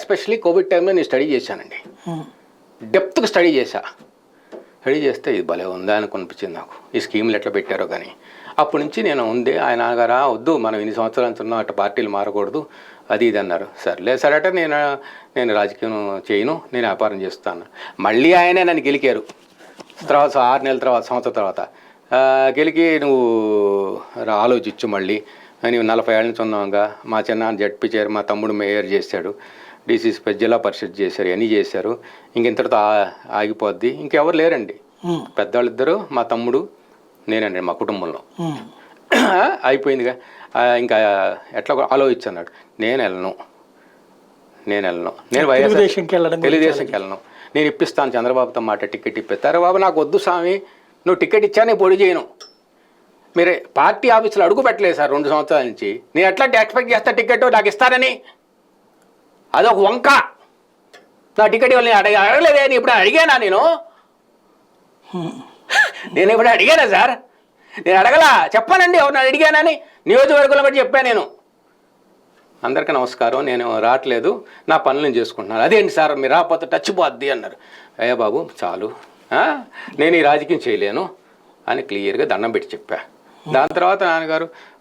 Especially Covid టైంలో నేను study చేశానండి. డెప్త్గా స్టడీ చేస్తే ఇది భలే ఉందా అని అనిపించింది నాకు. ఈ స్కీములు ఎట్లా పెట్టారో కానీ అప్పటి నుంచి నేను ఉంది ఆయన నాన్నగారా వద్దు మనం ఇన్ని సంవత్సరాలు అంటున్నాం అట్లా పార్టీలు మారకూడదు అది ఇది అన్నారు. సరే అంటే నేను రాజకీయం చేయను, నేను వ్యాపారం చేస్తాను. మళ్ళీ ఆయనే నన్ను గెలికారు. తర్వాత 6 నెలల తర్వాత సంవత్సరం తర్వాత గెలికి నువ్వు ఆలోచించు మళ్ళీ నీవు 40 ఏళ్ళ నుంచి ఉన్నావుగా. మా చిన్న జడ్పీ చైర్, మా తమ్ముడు మేయర్ చేశాడు, డీసీసీ జిల్లా పరిషత్ చేశారు, అన్నీ చేశారు. ఇంతటితో ఆగిపోద్ది. ఇంకెవరు లేరండి. పెద్దవాళ్ళిద్దరు మా తమ్ముడు నేనండి మా కుటుంబంలో. అయిపోయిందిగా. ఇంకా ఎట్లా ఆలోచించన్నాడు. నేను వెళ్ళను, నేను తెలుగుదేశంకి వెళ్ళను, నేను ఇప్పిస్తాను చంద్రబాబుతో మాట టికెట్ ఇప్పిస్తారు. బాబు నాకు వద్దు స్వామి, నువ్వు టికెట్ ఇచ్చా నేను పొడి చేయను. మీరే పార్టీ ఆఫీసులో అడుగు పెట్టలేదు సార్ 2 సంవత్సరాల నుంచి. నేను ఎట్లా ఎక్స్పెక్ట్ చేస్తా టికెట్ నాకు ఇస్తారని? అదొక వంక. నా టికెట్ ఇవ్వాలి అడగలేదే. నేను ఇప్పుడు అడిగానా? నేను ఇప్పుడు అడిగానా సార్? నేను అడగలా. చెప్పానండి ఎవరు నేను అడిగానని నియోజకవర్గంలో బట్టి చెప్పాను. నేను అందరికీ నమస్కారం, నేను రావట్లేదు, నా పనులు నేను చేసుకుంటున్నాను. అదేంటి సార్ మీరు రాకపోతే టచ్ పోద్ది అన్నారు. అయ్యా బాబు చాలు, నేను ఈ రాజకీయం చేయలేను అని క్లియర్గా దండం పెట్టి చెప్పా. దాని తర్వాత నాన్నగారు